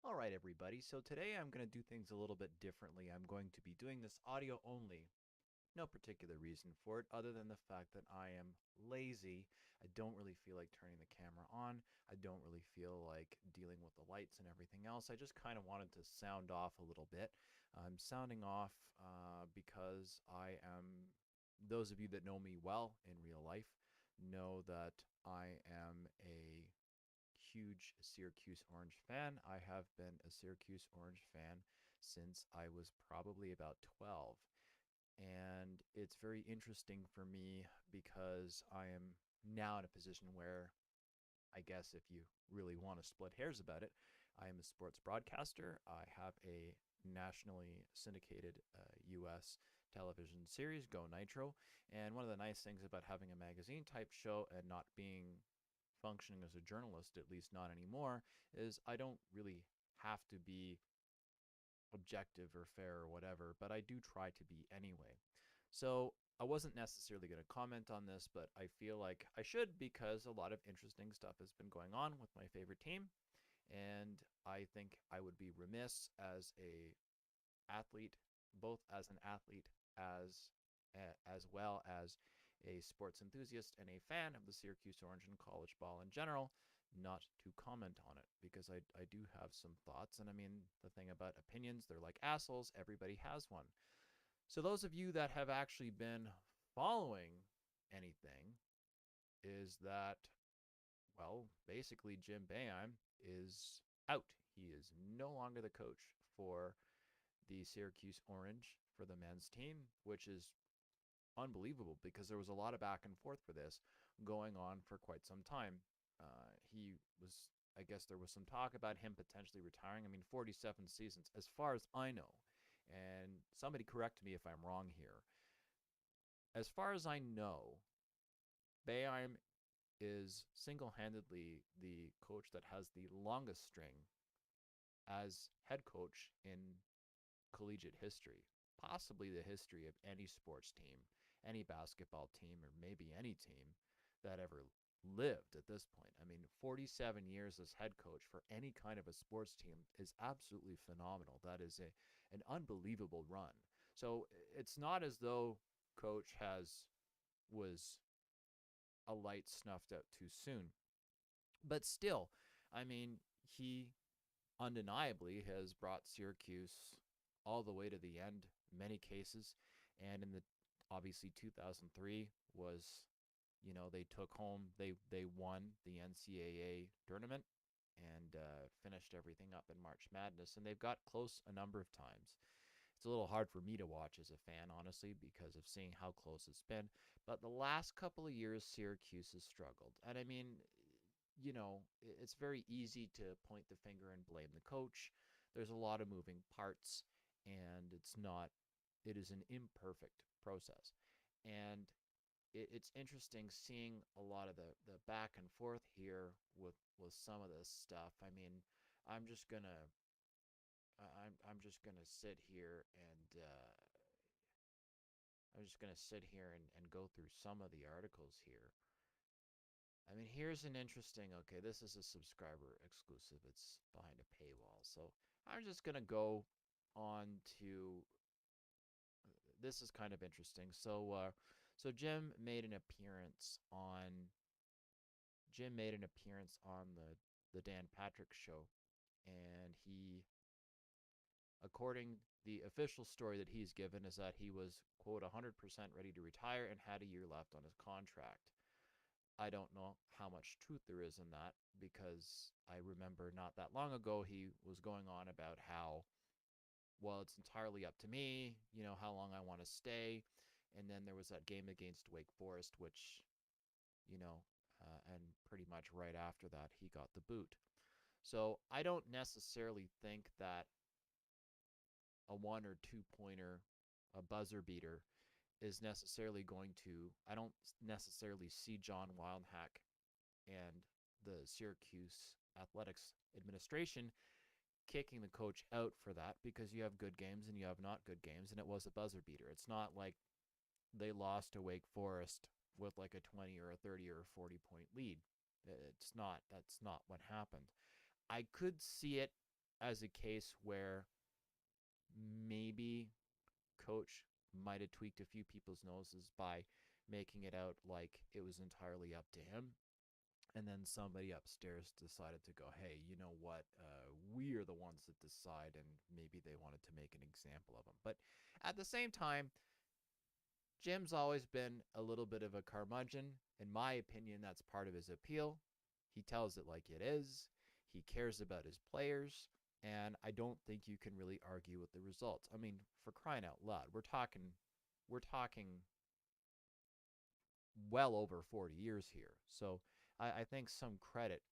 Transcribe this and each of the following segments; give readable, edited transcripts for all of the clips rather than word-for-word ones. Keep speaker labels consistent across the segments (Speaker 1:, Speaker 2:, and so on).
Speaker 1: All right, everybody. So today I'm going to do things a little bit differently. I'm going to be doing this audio only. No particular reason for it other than the fact that I am lazy. I don't really feel like turning the camera on. I don't really feel like dealing with the lights and everything else. I just kind of wanted to sound off a little bit. I'm sounding off because I am, those of you that know me well in real life know that I am a huge Syracuse Orange fan. I have been a Syracuse Orange fan since I was probably about 12. And it's very interesting for me because I am now in a position where I guess if you really want to split hairs about it, I am a sports broadcaster. I have a nationally syndicated US television series, Go Nitro. And one of the nice things about having a magazine type show and not being functioning as a journalist, at least not anymore, is I don't really have to be objective or fair or whatever, but I do try to be anyway. So I wasn't necessarily going to comment on this, but I feel like I should because a lot of interesting stuff has been going on with my favorite team. And I think I would be remiss as a athlete, both as an athlete as well as a sports enthusiast and a fan of the Syracuse Orange and college ball in general, not to comment on it because I do have some thoughts. And I mean, the thing about opinions, they're like assholes. Everybody has one. So, those of you that have actually been following anything, is that, well, basically, Jim Boeheim is out. He is no longer the coach for the Syracuse Orange for the men's team, which is unbelievable because there was a lot of back and forth for this going on for quite some time. He was, I guess, there was some talk about him potentially retiring. I mean, 47 seasons, as far as I know. And somebody correct me if I'm wrong here. As far as I know, Boeheim is single handedly the coach that has the longest string as head coach in collegiate history, possibly the history of any sports team, any basketball team, or maybe any team that ever lived at this point. I mean, 47 years as head coach for any kind of a sports team is absolutely phenomenal. That is an unbelievable run. So it's not as though coach was a light snuffed out too soon. But still, I mean, he undeniably has brought Syracuse all the way to the end in many cases. And in the obviously 2003 was, they took home, they won the NCAA tournament and finished everything up in March Madness. And they've got close a number of times. It's a little hard for me to watch as a fan, honestly, because of seeing how close it's been. But the last couple of years, Syracuse has struggled. And I mean, it's very easy to point the finger and blame the coach. There's a lot of moving parts, and it is an imperfect process. And it's interesting seeing a lot of the back and forth here with some of this stuff. I mean, I'm just gonna I'm just gonna sit here and and go through some of the articles here. I mean, here's an interesting, okay, this is a subscriber exclusive. It's behind a paywall. So I'm just going to go on to, this is kind of interesting. So Jim made an appearance on the Dan Patrick show, and according the official story that he's given is that he was, quote, 100% ready to retire and had a year left on his contract. I don't know how much truth there is in that because I remember not that long ago he was going on about how, well, it's entirely up to me, how long I want to stay. And then there was that game against Wake Forest, which, and pretty much right after that, he got the boot. So I don't necessarily think that a one or two pointer, a buzzer beater, is necessarily going to, I don't necessarily see John Wildhack and the Syracuse athletics administration kicking the coach out for that because you have good games and you have not good games, and it was a buzzer beater. It's not like they lost to Wake Forest with like a 20 or a 30 or a 40 point lead. That's not what happened. I could see it as a case where maybe coach might have tweaked a few people's noses by making it out like it was entirely up to him. And then somebody upstairs decided to go, hey, you know what? We are the ones that decide, and maybe they wanted to make an example of him. But at the same time, Jim's always been a little bit of a curmudgeon. In my opinion, that's part of his appeal. He tells it like it is. He cares about his players, and I don't think you can really argue with the results. I mean, for crying out loud, we're talking well over 40 years here. So I think some credit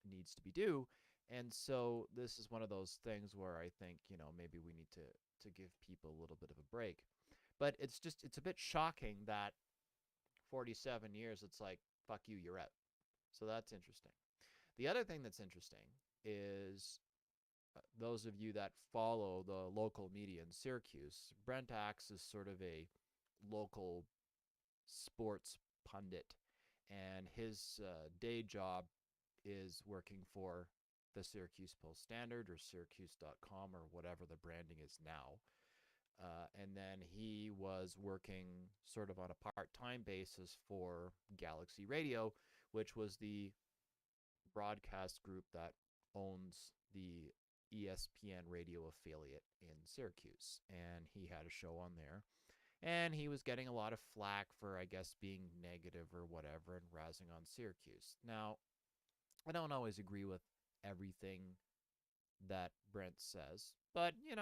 Speaker 1: needs to be due. And so this is one of those things where I think, maybe we need to give people a little bit of a break. But it's a bit shocking that 47 years, it's like, fuck you, you're out. So that's interesting. The other thing that's interesting is those of you that follow the local media in Syracuse, Brent Axe is sort of a local sports pundit, and his day job is working for the Syracuse Post-Standard or Syracuse.com or whatever the branding is now. And then he was working sort of on a part-time basis for Galaxy Radio, which was the broadcast group that owns the ESPN radio affiliate in Syracuse. And he had a show on there. And he was getting a lot of flack for, I guess, being negative or whatever and razzing on Syracuse. Now, I don't always agree with everything that Brent says, but, he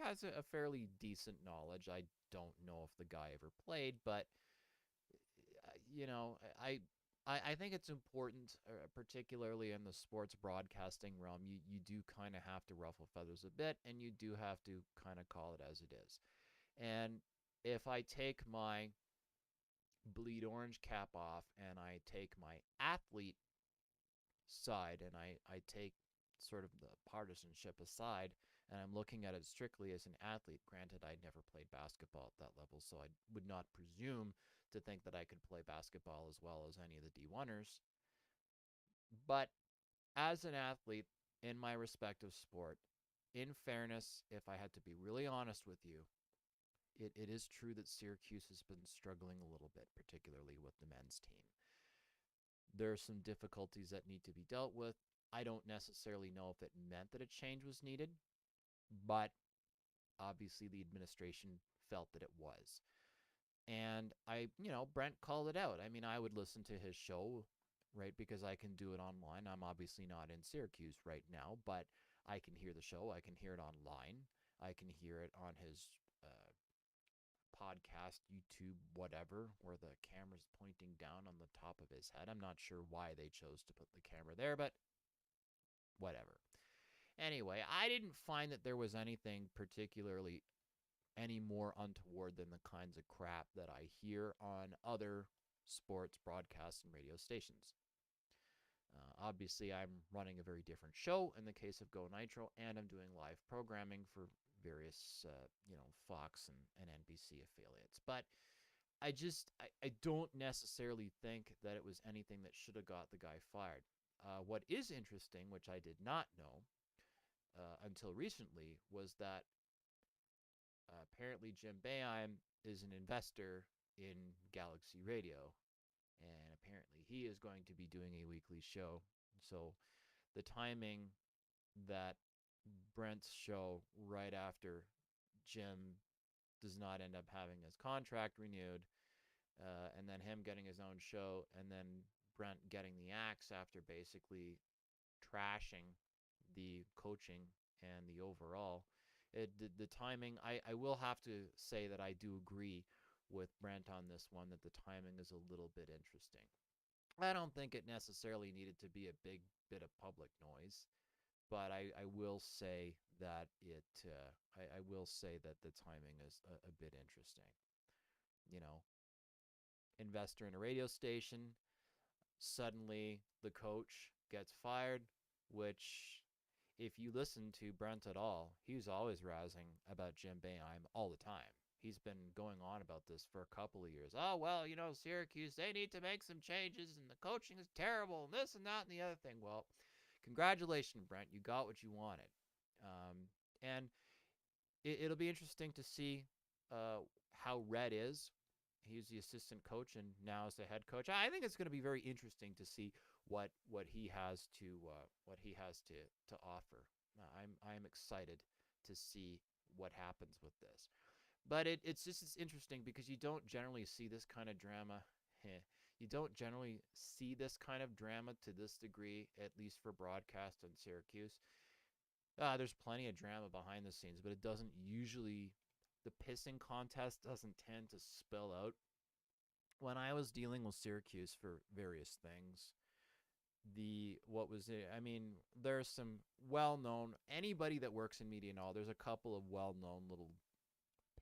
Speaker 1: has a fairly decent knowledge. I don't know if the guy ever played, but, I think it's important, particularly in the sports broadcasting realm, you do kind of have to ruffle feathers a bit, and you do have to kind of call it as it is. And if I take my bleed orange cap off and I take my athlete side and I take sort of the partisanship aside and I'm looking at it strictly as an athlete, granted I never played basketball at that level, so I would not presume to think that I could play basketball as well as any of the D1ers. But as an athlete in my respective sport, in fairness, if I had to be really honest with you, it is true that Syracuse has been struggling a little bit, particularly with the men's team. There are some difficulties that need to be dealt with. I don't necessarily know if it meant that a change was needed, but obviously the administration felt that it was. And Brent called it out. I mean, I would listen to his show, right, because I can do it online. I'm obviously not in Syracuse right now, but I can hear the show. I can hear it online. I can hear it on his podcast, YouTube, whatever, where the camera's pointing down on the top of his head. I'm not sure why they chose to put the camera there, but whatever. Anyway, I didn't find that there was anything particularly any more untoward than the kinds of crap that I hear on other sports broadcast and radio stations. Obviously, I'm running a very different show in the case of Go Nitro, and I'm doing live programming for various, Fox and NBC affiliates. But I don't necessarily think that it was anything that should have got the guy fired. What is interesting, which I did not know until recently, was that apparently Jim Boeheim is an investor in Galaxy Radio, and apparently he is going to be doing a weekly show. So the timing that Brent's show right after Jim does not end up having his contract renewed, and then him getting his own show, and then Brent getting the axe after basically trashing the coaching and the overall. The timing, I will have to say that I do agree with Brent on this one, that the timing is a little bit interesting. I don't think it necessarily needed to be a big bit of public noise, but I will say that I will say that the timing is a bit interesting. Investor in a radio station, suddenly the coach gets fired, which if you listen to Brent at all, he's always razzing about Jim Boeheim all the time. He's been going on about this for a couple of years. Oh, well, Syracuse, they need to make some changes, and the coaching is terrible, and this and that and the other thing. Well, congratulations, Brent. You got what you wanted. And it'll be interesting to see how Red is. He's the assistant coach and now is the head coach. I think it's going to be very interesting to see what he has to to offer. I'm excited to see what happens with this. But it's interesting because you don't generally see this kind of drama. You don't generally see this kind of drama to this degree, at least for broadcast on Syracuse. There's plenty of drama behind the scenes, but it doesn't usually. The pissing contest doesn't tend to spill out. When I was dealing with Syracuse for various things, what was it? I mean, there's some well-known. Anybody that works in media and all, there's a couple of well-known little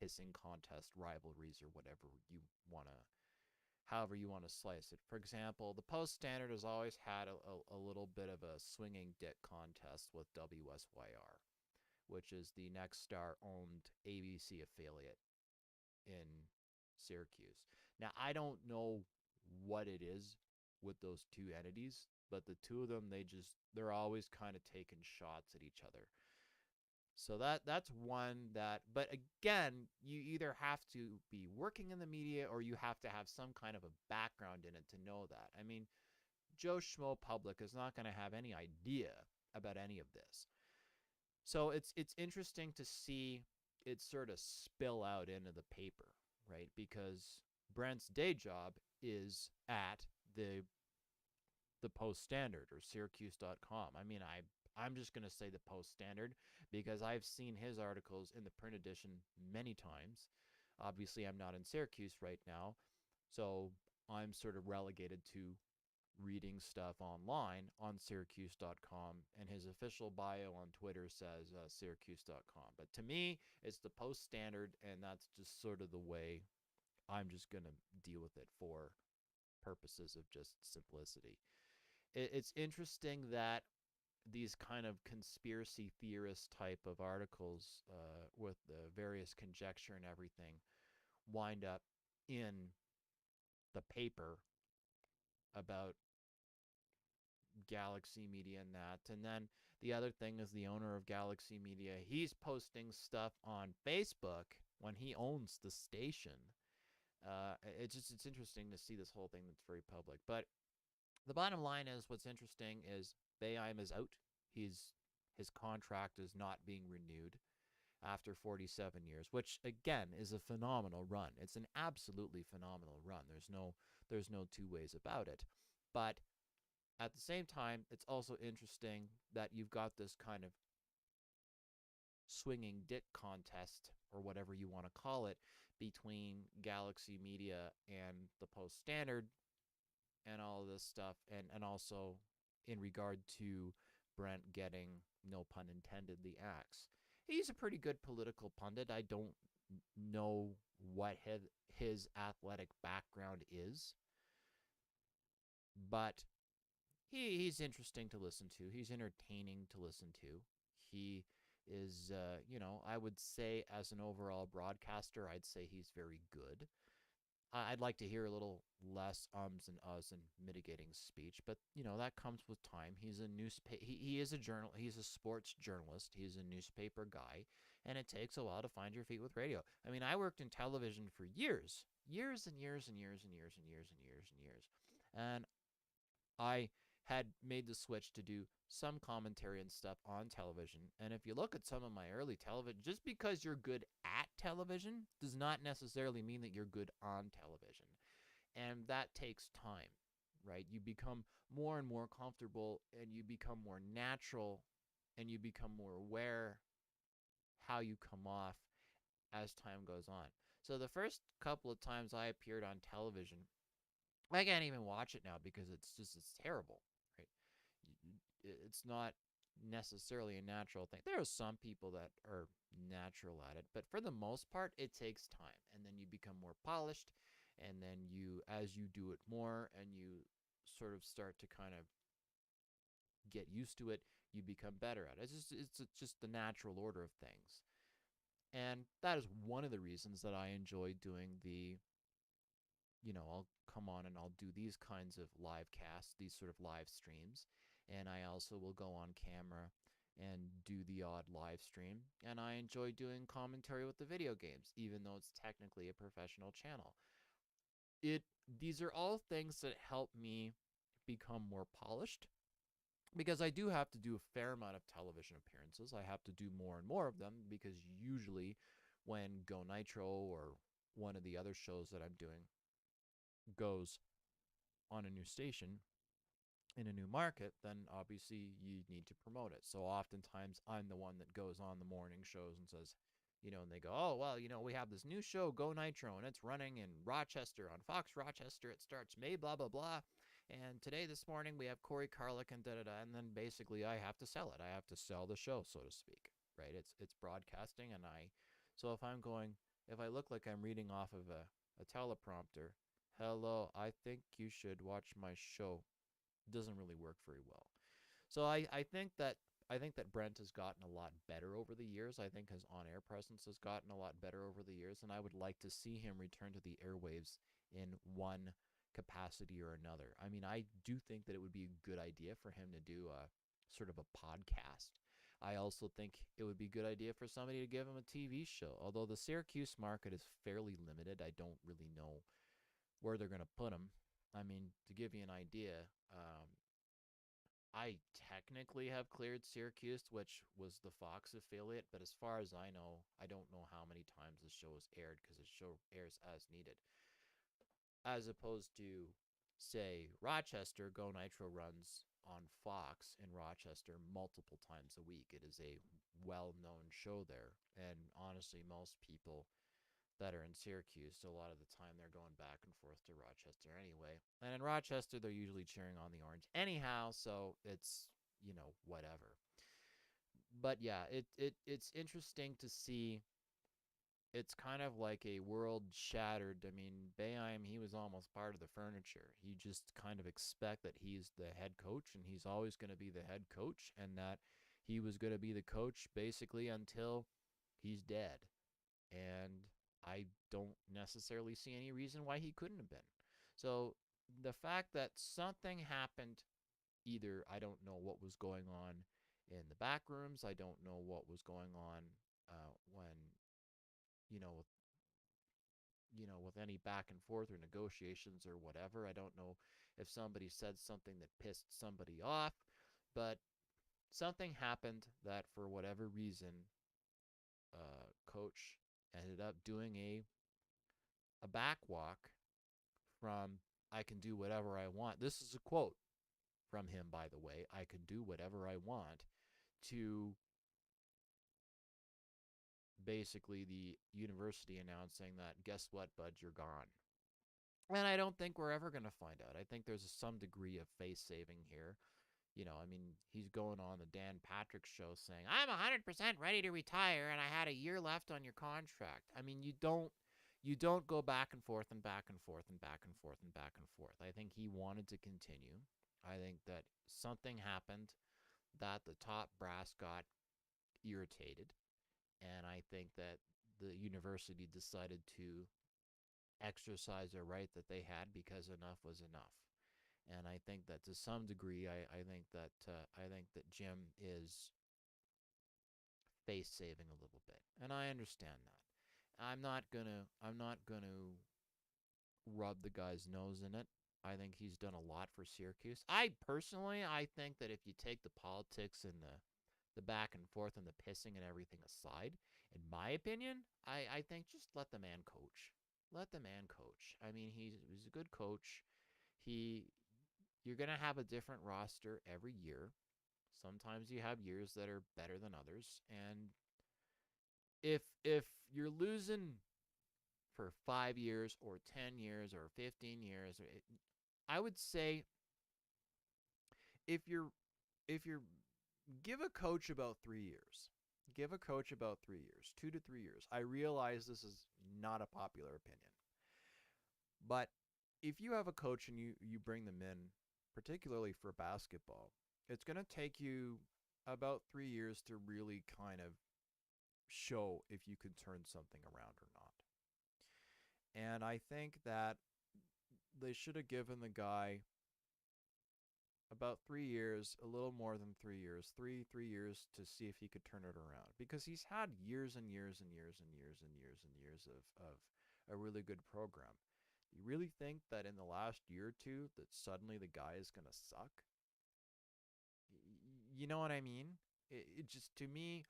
Speaker 1: pissing contest rivalries or whatever you want to, however you want to slice it. For example, the Post Standard has always had a little bit of a swinging dick contest with WSYR, which is the Nexstar owned ABC affiliate in Syracuse. Now, I don't know what it is with those two entities, but the two of them, they're always kind of taking shots at each other. So that's one that, but again, you either have to be working in the media or you have to have some kind of a background in it to know that. I mean, Joe Schmo public is not going to have any idea about any of this. So it's interesting to see it sort of spill out into the paper, right? Because Brent's day job is at the Post Standard or Syracuse.com. I mean, I'm just going to say the Post Standard because I've seen his articles in the print edition many times. Obviously, I'm not in Syracuse right now, so I'm sort of relegated to reading stuff online on Syracuse.com, and his official bio on Twitter says Syracuse.com. But to me, it's the Post Standard, and that's just sort of the way I'm just going to deal with it for purposes of just simplicity. It's interesting that these kind of conspiracy theorist type of articles with the various conjecture and everything wind up in the paper about Galaxy Media and that. And then the other thing is the owner of Galaxy Media, he's posting stuff on Facebook when he owns the station. It's interesting to see this whole thing that's very public. But the bottom line is what's interesting is Boeheim is out. His contract is not being renewed after 47 years, which again is a phenomenal run. It's an absolutely phenomenal run. There's no two ways about it. But at the same time, it's also interesting that you've got this kind of swinging dick contest or whatever you want to call it between Galaxy Media and the Post Standard and all of this stuff, and also in regard to Brent getting, no pun intended, the axe. He's a pretty good political pundit. I don't know what his athletic background is, but he's interesting to listen to. He's entertaining to listen to. He is, I would say as an overall broadcaster, I'd say he's very good. I'd like to hear a little less ums and uhs and mitigating speech, but that comes with time. He's a he is a journal. He's a sports journalist. He's a newspaper guy, and it takes a while to find your feet with radio. I mean, I worked in television for years and years and years and years and years and years and years and years, and I had made the switch to do some commentary and stuff on television. And if you look at some of my early television, just because you're good at television does not necessarily mean that you're good on television. And that takes time, right? You become more and more comfortable and you become more natural and you become more aware how you come off as time goes on. So the first couple of times I appeared on television, I can't even watch it now because it's terrible, right? It's not necessarily a natural thing. There are some people that are natural at it, but for the most part, it takes time. And then you become more polished, and then as you do it more and you sort of start to kind of get used to it, you become better at it. It's just the natural order of things. And that is one of the reasons that I enjoy doing I'll come on and I'll do these kinds of live casts, these sort of live streams. And I also will go on camera and do the odd live stream. And I enjoy doing commentary with the video games, even though it's technically a professional channel. It These are all things that help me become more polished, because I do have to do a fair amount of television appearances. I have to do more and more of them, because usually when Go Nitro or one of the other shows that I'm doing goes on a new station in a new market, then obviously you need to promote it. So oftentimes I'm the one that goes on the morning shows and says, and they go, oh, well, we have this new show, Go Nitro, and it's running in Rochester on Fox Rochester. It starts May, blah, blah, blah. And today, this morning, we have Corey Carlick and da-da-da. And then basically I have to sell it. I have to sell the show, so to speak, right? It's broadcasting, so if I look like I'm reading off of a teleprompter, hello, I think you should watch my show, doesn't really work very well. So I think that Brent has gotten a lot better over the years. I think his on-air presence has gotten a lot better over the years, and I would like to see him return to the airwaves in one capacity or another. I mean, I do think that it would be a good idea for him to do a sort of a podcast. I also think it would be a good idea for somebody to give him a TV show. Although the Syracuse market is fairly limited, I don't really know where they're going to put him. I mean, to give you an idea, I technically have cleared Syracuse, which was the Fox affiliate, but as far as I know, I don't know how many times the show is aired, because the show airs as needed. As opposed to, say, Rochester, Go Nitro runs on Fox in Rochester multiple times a week. It is a well-known show there, and honestly, most people that are in Syracuse, so a lot of the time they're going back and forth to Rochester anyway. And in Rochester, they're usually cheering on the Orange anyhow, so it's, whatever. But yeah, it's interesting to see. It's kind of like a world shattered. I mean, Boeheim, he was almost part of the furniture. You just kind of expect that he's the head coach, and he's always going to be the head coach, and that he was going to be the coach basically until he's dead. And I don't necessarily see any reason why he couldn't have been. So the fact that something happened, either I don't know what was going on in the back rooms, I don't know what was going on when you know with with any back and forth or negotiations or whatever. I don't know if somebody said something that pissed somebody off, but something happened that for whatever reason, coach ended up doing a backwalk from I can do whatever I want. This is a quote from him, by the way. I can do whatever I want, to basically the university announcing that, guess what, bud, you're gone. And I don't think we're ever going to find out. I think there's some degree of face saving here. I mean, he's going on the Dan Patrick show saying, I'm 100% ready to retire and I had a year left on your contract. I mean, you don't go back and forth and back and forth and back and forth and back and forth. I think he wanted to continue. I think that something happened that the top brass got irritated, and I think that the university decided to exercise a right that they had, because enough was enough. And I think that to some degree, I think that Jim is face saving a little bit, and I understand that. I'm not gonna rub the guy's nose in it. I think he's done a lot for Syracuse. I think that if you take the politics and the back and forth and the pissing and everything aside, in my opinion, I think just let the man coach. Let the man coach. I mean, he's a good coach. He You're going to have a different roster every year. Sometimes you have years that are better than others, and if you're losing for 5 years or 10 years or 15 years, I would say if you're give a coach about 3 years. Give a coach about 3 years, 2 to 3 years. I realize this is not a popular opinion. But if you have a coach and you bring them in, particularly for basketball, it's going to take you about 3 years to really kind of show if you can turn something around or not. And I think that they should have given the guy about 3 years, a little more than 3 years, three years to see if he could turn it around, because he's had years and years and years and years and years and years of a really good program. You really think that in the last year or two that suddenly the guy is gonna suck? You know what I mean? It just, to me,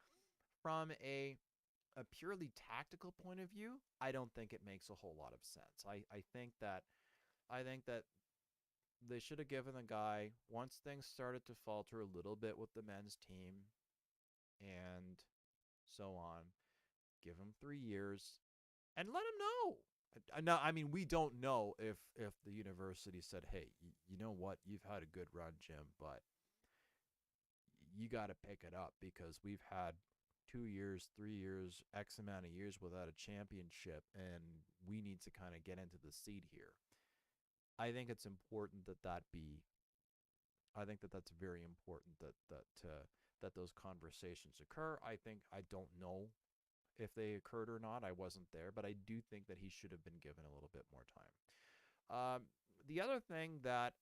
Speaker 1: from a purely tactical point of view, I don't think it makes a whole lot of sense. I think that they should have given the guy, once things started to falter a little bit with the men's team and so on, give him 3 years and let him know. No, I mean, we don't know if the university said, "Hey, you know what? You've had a good run, Jim, but you got to pick it up because we've had 2 years, 3 years, X amount of years without a championship, and we need to kind of get into the seat here." I think it's important that that be. I think that that's very important that those conversations occur. I don't know if they occurred or not. I wasn't there, but I do think that he should have been given a little bit more time. The other thing that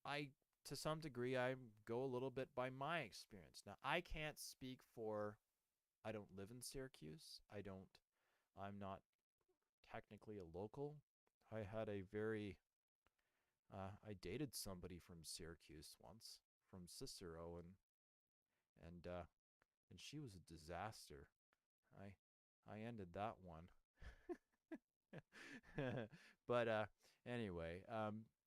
Speaker 1: I, to some degree, I go a little bit by my experience. Now, I can't speak for. I don't live in Syracuse. I'm not technically a local. I had a very. I dated somebody from Syracuse once, from Cicero, and uh, and she was a disaster. I I ended that one. But anyway,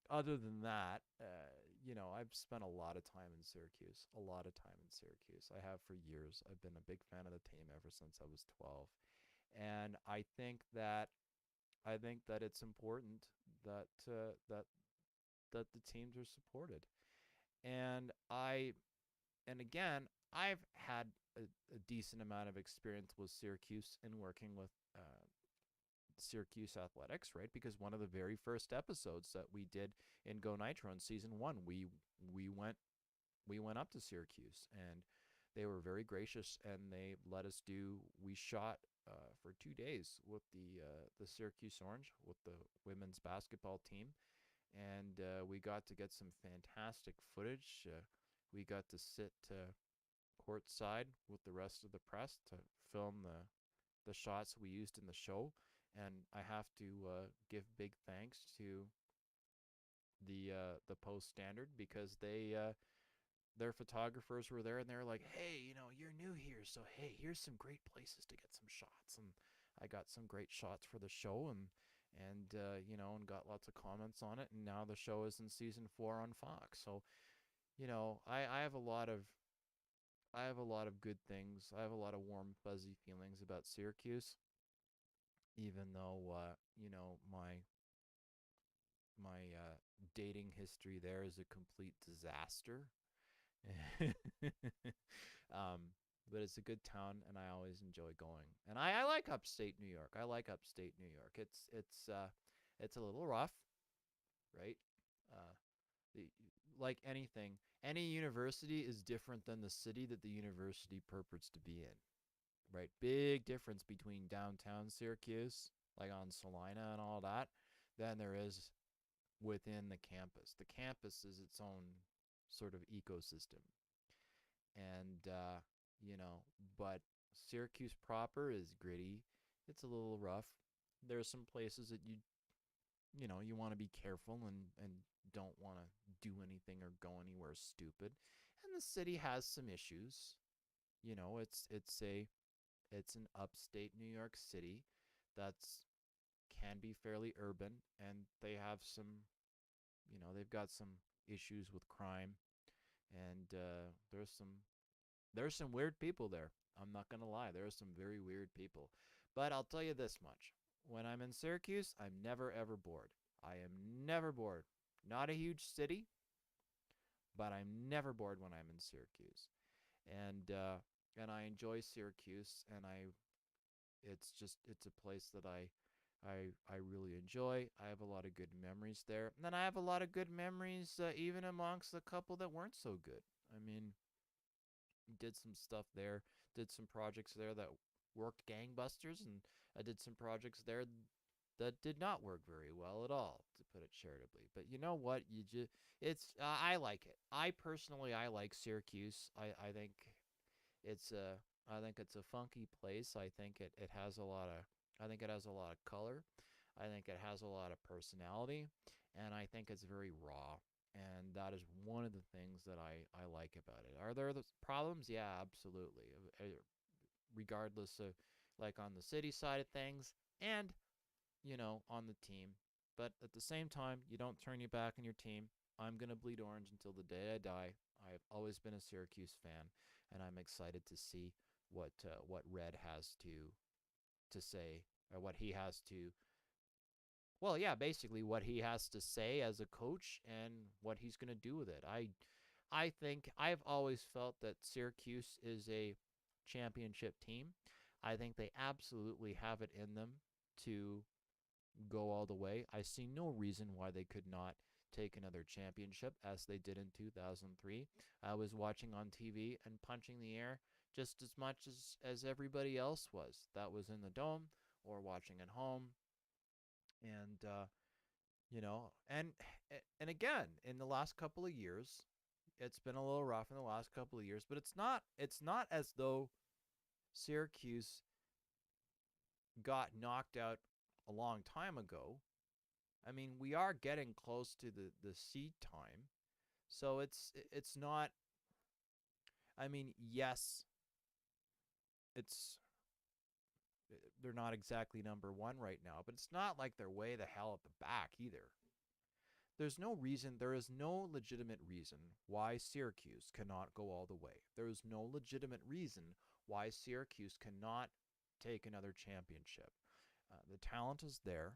Speaker 1: other than that, I've spent a lot of time in Syracuse. A lot of time in Syracuse. I have for years. I've been a big fan of the team ever since I was 12, and I think that it's important that that the teams are supported. And again, I've had a decent amount of experience with Syracuse in working with Syracuse athletics, right? Because one of the very first episodes that we did in Go Nitro in season 1, we went we went up to Syracuse, and they were very gracious, and they let us do. We shot for 2 days with the Syracuse Orange, with the women's basketball team, and we got to get some fantastic footage. We got to sit courtside with the rest of the press to film the shots we used in the show. And I have to give big thanks to the Post Standard, because their photographers were there, and they're like, "Hey, you're new here, so hey, here's some great places to get some shots." And I got some great shots for the show, and got lots of comments on it. And now the show is in season 4 on Fox. So I have a lot of good things. I have a lot of warm, fuzzy feelings about Syracuse, even though my dating history there is a complete disaster. um, but it's a good town, and I always enjoy going. And I like upstate New York. I like upstate New York. It's a little rough, right? Uh, the, like anything, any university is different than the city that the university purports to be in, right? Big difference between downtown Syracuse, like on Salina and all that, than there is within the campus. The campus is its own sort of ecosystem. And, but Syracuse proper is gritty. It's a little rough. There are some places that you want to be careful and don't want to do anything or go anywhere stupid. And the city has some issues. It's an upstate New York City that's can be fairly urban, and they've got some issues with crime, and there's some weird people there. I'm not gonna lie, there are some very weird people. But I'll tell you this much: when I'm in Syracuse, I'm never ever bored. I am never bored. Not a huge city, but I'm never bored when I'm in Syracuse, and I enjoy Syracuse, and it's a place that I really enjoy. I have a lot of good memories there. And then I have a lot of good memories even amongst the couple that weren't so good. I mean, did some stuff there, did some projects there that worked gangbusters, and I did some projects there that did not work very well at all, put it charitably. But you know what? You just I like it. I like Syracuse. I think it's a it's a funky place. It has a lot of color. I think it has a lot of personality, and I think it's very raw. And that is one of the things that I like about it. Are there problems? Yeah, absolutely. Regardless of, like, on the city side of things, and on the team. But at the same time, you don't turn your back on your team. I'm going to bleed orange until the day I die. I've always been a Syracuse fan, and I'm excited to see what Red has to say, or what he has to, well, yeah, basically what he has to say as a coach and what he's going to do with it. I think I've always felt that Syracuse is a championship team. I think they absolutely have it in them to go all the way. I see no reason why they could not take another championship as they did in 2003. I was watching on TV and punching the air just as much as everybody else was. That was in the dome or watching at home. And and again, in the last couple of years, it's been a little rough in the last couple of years, but it's not as though Syracuse got knocked out a long time ago. I mean, we are getting close to the seed time. So it's not, I mean, yes, it's they're not exactly number 1 right now, but it's not like they're way the hell at the back either. There is no legitimate reason why Syracuse cannot go all the way. There is no legitimate reason why Syracuse cannot take another championship. The talent is there.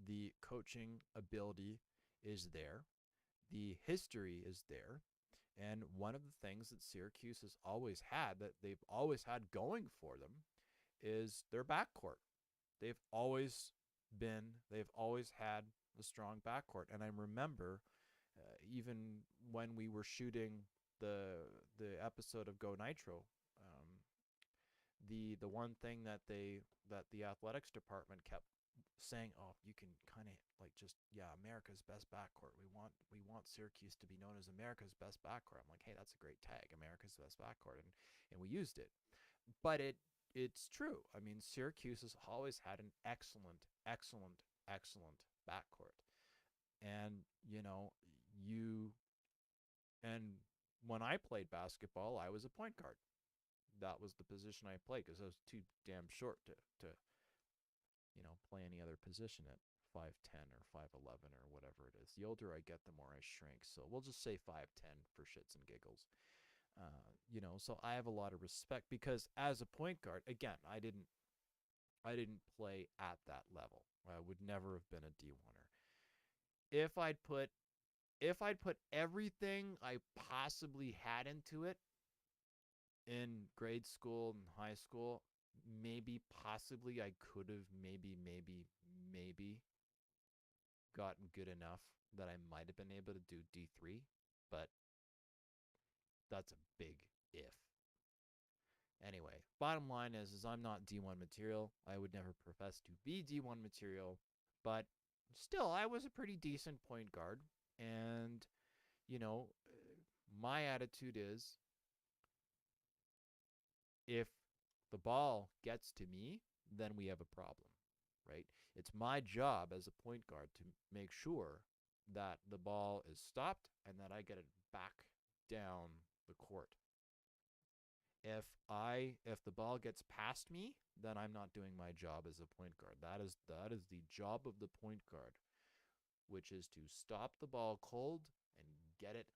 Speaker 1: The coaching ability is there. The history is there. And one of the things that Syracuse has always had, that they've always had going for them, is their backcourt. They've always had a strong backcourt. And I remember even when we were shooting the episode of Go Nitro, the one thing that the athletics department kept saying, "Oh, you can kind of, like, just, yeah, America's best backcourt. We want Syracuse to be known as America's best backcourt." I'm like, "Hey, that's a great tag, America's best backcourt," and we used it. But it's true. I mean, Syracuse has always had an excellent, excellent, excellent backcourt, and and when I played basketball, I was a point guard. That was the position I played because I was too damn short to play any other position at 5'10" or 5'11" or whatever it is. The older I get, the more I shrink. So we'll just say 5'10" for shits and giggles. So I have a lot of respect because as a point guard, again, I didn't play at that level. I would never have been a D1er. If I'd put everything I possibly had into it in grade school and high school, maybe possibly I could have maybe gotten good enough that I might have been able to do D3, but that's a big if. Anyway, bottom line is I'm not D1 material. I would never profess to be D1 material, but still, I was a pretty decent point guard. And, you know, my attitude is if the ball gets to me, then we have a problem, right? It's my job as a point guard to make sure that the ball is stopped and that I get it back down the court. If the ball gets past me, then I'm not doing my job as a point guard. That is the job of the point guard, which is to stop the ball cold and get it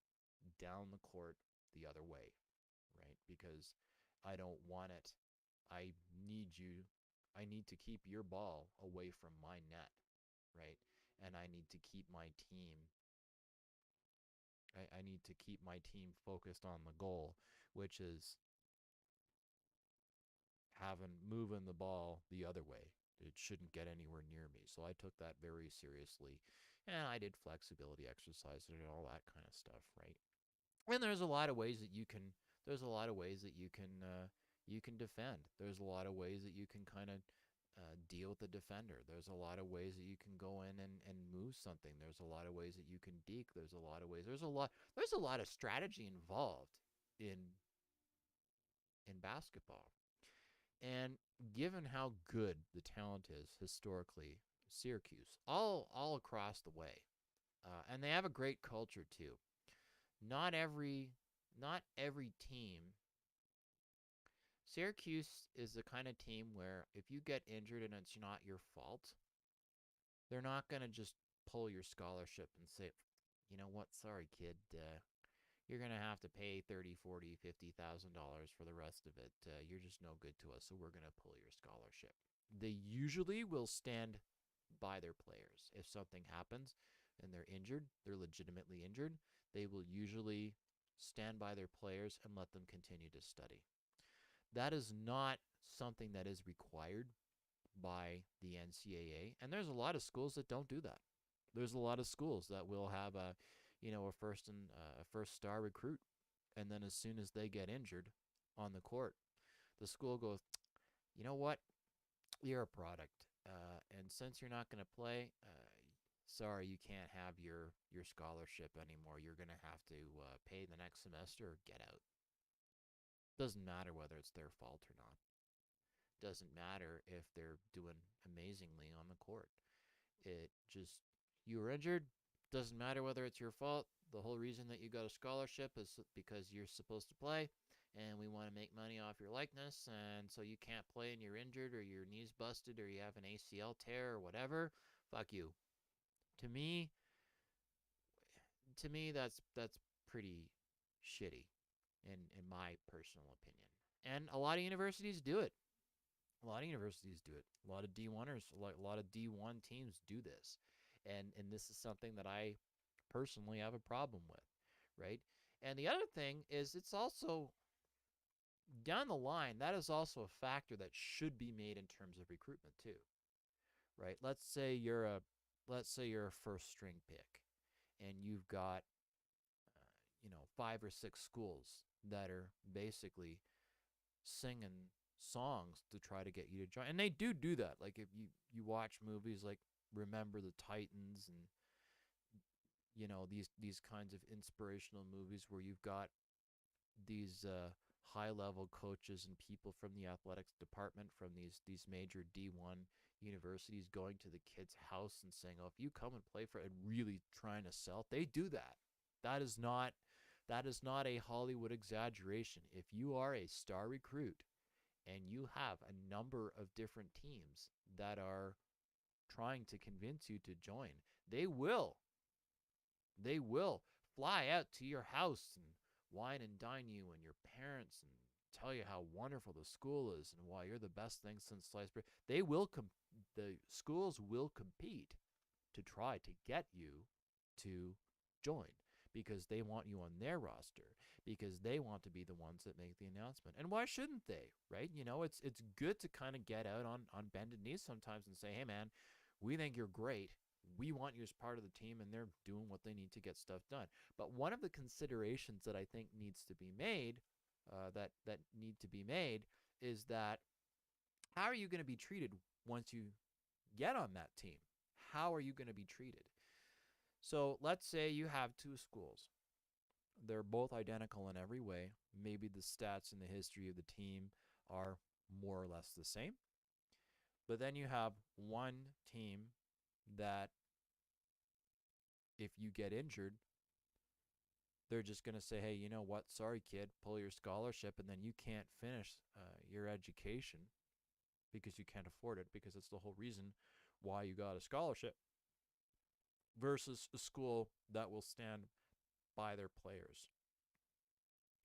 Speaker 1: down the court the other way, right? Because I don't want it. I need you. I need to keep your ball away from my net, right? And I need to keep my team. I need to keep my team focused on the goal, which is moving the ball the other way. It shouldn't get anywhere near me. So I took that very seriously, and I did flexibility exercises and all that kind of stuff, right? And there's a lot of ways that you can. There's a lot of ways that you can defend. There's a lot of ways that you can kind of deal with the defender. There's a lot of ways that you can go in and move something. There's a lot of ways that you can deke. There's a lot of ways. There's a lot of strategy involved in basketball. And given how good the talent is historically, Syracuse, all across the way, and they have a great culture too. Not every not every team. Syracuse is the kind of team where if you get injured and it's not your fault, they're not going to just pull your scholarship and say, you know what, sorry kid, you're going to have to pay 30, 40, $50,000 for the rest of it. You're just no good to us, so we're going to pull your scholarship. They usually will stand by their players. If something happens and they're injured, they're legitimately injured, they will usually stand by their players and let them continue to study. That is not something that is required by the NCAA, and there's a lot of schools that don't do that. There's a lot of schools that will have a first star recruit, and then as soon as they get injured on the court, the school goes, you know what, you're a product, and since you're not going to play, sorry, you can't have your scholarship anymore. You're going to have to pay the next semester or get out. Doesn't matter whether it's their fault or not. Doesn't matter if they're doing amazingly on the court. It just, you were injured. Doesn't matter whether it's your fault. The whole reason that you got a scholarship is because you're supposed to play, and we want to make money off your likeness, and so you can't play and you're injured or your knee's busted or you have an ACL tear or whatever. Fuck you. To me, that's pretty shitty in my personal opinion. And a lot of universities do it. A lot of universities do it. A lot of D1ers, a lot of D1 teams do this. And this is something that I personally have a problem with, right? And the other thing is it's also down the line, that is also a factor that should be made in terms of recruitment too. Right? Let's say you're a first string pick and you've got 5 or 6 schools that are basically singing songs to try to get you to join. And they do that. Like if you watch movies like Remember the Titans and these kinds of inspirational movies where you've got these high level coaches and people from the athletics department from these major D1 universities going to the kid's house and saying, "Oh, if you come and play for," and really trying to sell. They do that. That is not a Hollywood exaggeration. If you are a star recruit and you have a number of different teams that are trying to convince you to join, they will fly out to your house and wine and dine you and your parents and tell you how wonderful the school is and why you're the best thing since sliced bread. The schools will compete to try to get you to join because they want you on their roster, because they want to be the ones that make the announcement. And why shouldn't they, right? It's good to kind of get out on bended knees sometimes and say, "Hey man, we think you're great. We want you as part of the team," and they're doing what they need to get stuff done. But one of the considerations that I think needs to be made, is that how are you going to be treated once you get on that team? How are you going to be treated? So let's say you have 2 schools. They're both identical in every way. Maybe the stats and the history of the team are more or less the same. But then you have one team that if you get injured, they're just going to say, "Hey, you know what? Sorry, kid, pull your scholarship," and then you can't finish your education because you can't afford it, because it's the whole reason why you got a scholarship, versus a school that will stand by their players,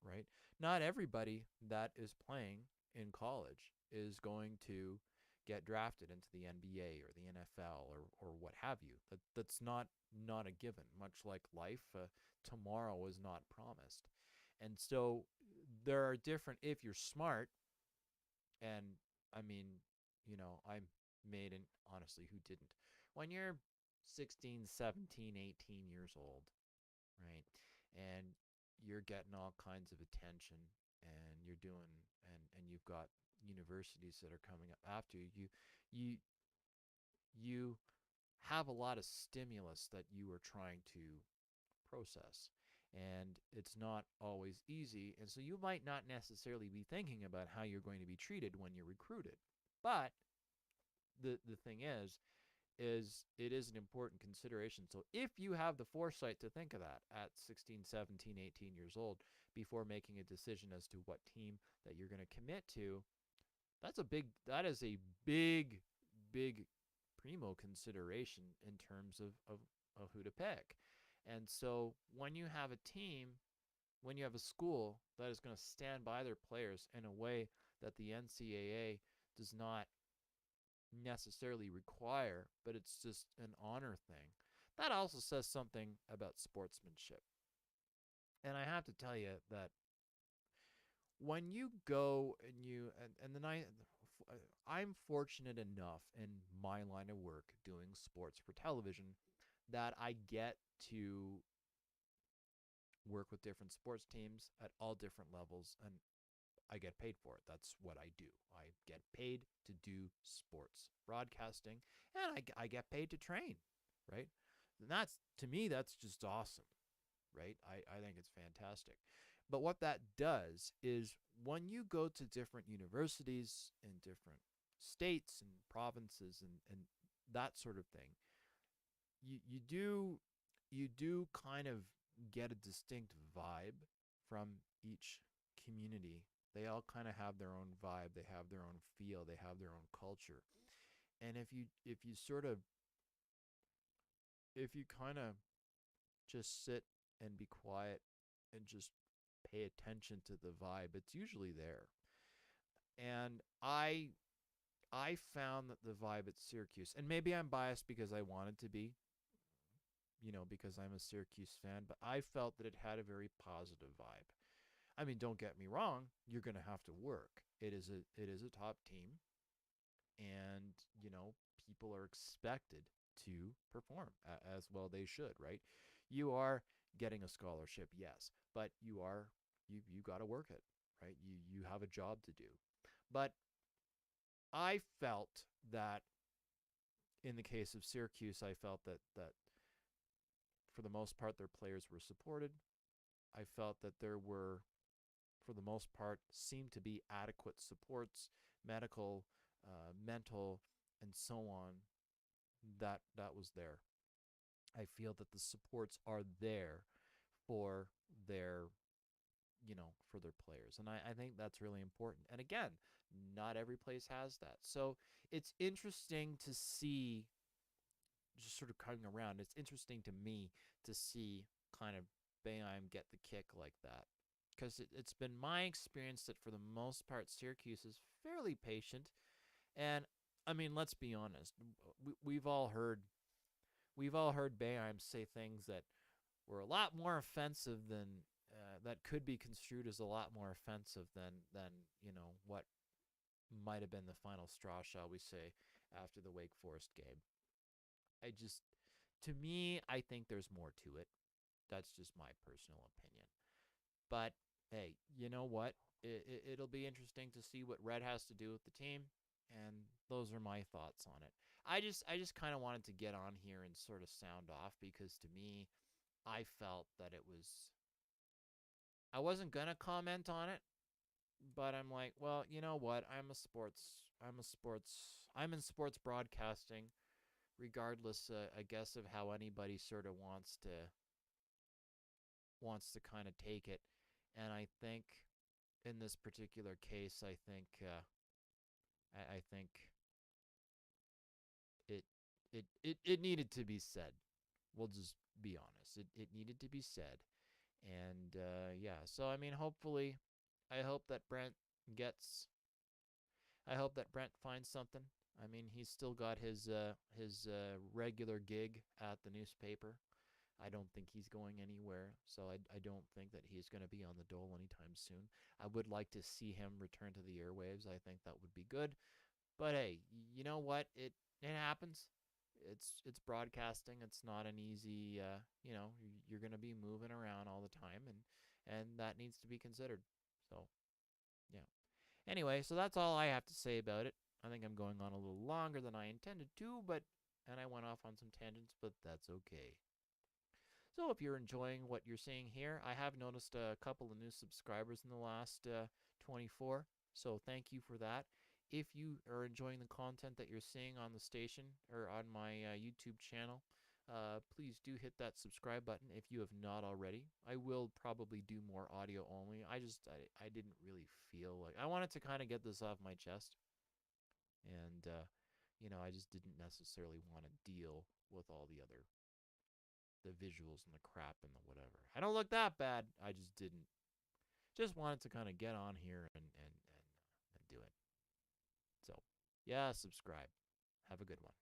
Speaker 1: right? Not everybody that is playing in college is going to get drafted into the NBA or the NFL or what have you. That's not a given. Much like life, tomorrow is not promised. And so there are different, if you're smart, and I mean, I made an, honestly, who didn't? When you're 16, 17, 18 years old, right? And you're getting all kinds of attention and you're doing, and you've got universities that are coming up after you, you you have a lot of stimulus that you are trying to process. And it's not always easy. And so you might not necessarily be thinking about how you're going to be treated when you're recruited. But the thing is it is an important consideration. So if you have the foresight to think of that at 16, 17, 18 years old before making a decision as to what team that you're going to commit to, that is a big primo consideration in terms of who to pick. And so when you have a team, when you have a school that is going to stand by their players in a way that the NCAA does not necessarily require, but it's just an honor thing, that also says something about sportsmanship. And I have to tell you that when you go and then I'm fortunate enough in my line of work doing sports for television that I get to work with different sports teams at all different levels, and I get paid for it. That's what I do. I get paid to do sports broadcasting, and I get paid to train, right? And that's, to me, that's just awesome, right? I think it's fantastic. But what that does is when you go to different universities in different states and provinces and that sort of thing, you do kind of get a distinct vibe from each community. They all kind of have their own vibe, they have their own feel, they have their own culture. And if you kind of just sit and be quiet and just pay attention to the vibe, it's usually there. And I found that the vibe at Syracuse, and maybe I'm biased because I wanted to be, because I'm a Syracuse fan, but I felt that it had a very positive vibe. I mean, don't get me wrong, you're going to have to work. It is a top team, and people are expected to perform as well they should, right? You are getting a scholarship, yes, but you got to work it, right? You have a job to do. But I felt that in the case of Syracuse, I felt that for the most part their players were supported. I felt that there were, for the most part, seemed to be adequate supports, medical, mental, and so on. That was there. I feel that the supports are there for their for their players, and I think that's really important. And again, not every place has that, so it's interesting to see, just sort of coming around. It's interesting to me to see kind of Boeheim get the kick like that, because it's been my experience that for the most part Syracuse is fairly patient. And I mean, let's be honest, we've all heard Boeheim say things that were a lot more offensive than that could be construed as a lot more offensive than what might have been the final straw, shall we say, after the Wake Forest game. I just, to me, I think there's more to it. That's just my personal opinion. But hey, you know what? It'll be interesting to see what Red has to do with the team, and those are my thoughts on it. I just kind of wanted to get on here and sort of sound off, because to me, I felt that it was. I wasn't gonna comment on it, but I'm like, well, you know what? I'm in sports broadcasting, regardless, I guess, of how anybody sort of wants to kind of take it. And I think in this particular case, I think it it needed to be said. We'll just be honest. It needed to be said. And yeah, so I mean, hopefully, I hope that Brent gets. I hope that Brent finds something. I mean, he's still got his regular gig at the newspaper. I don't think he's going anywhere, so I don't think that he's going to be on the dole anytime soon. I would like to see him return to the airwaves. I think that would be good. But hey, you know what? It happens. It's broadcasting. It's not an easy. You're going to be moving around all the time, and that needs to be considered. So yeah. Anyway, so that's all I have to say about it. I think I'm going on a little longer than I intended to, and I went off on some tangents, but that's okay. So if you're enjoying what you're seeing here, I have noticed a couple of new subscribers in the last 24. So thank you for that. If you are enjoying the content that you're seeing on the station or on my YouTube channel, please do hit that subscribe button if you have not already. I will probably do more audio only. I didn't really feel like I wanted to kind of get this off my chest, and I just didn't necessarily want to deal with all the visuals and the crap and the whatever. I don't look that bad. I just didn't. Just wanted to kind of get on here and do it. So, yeah, subscribe. Have a good one.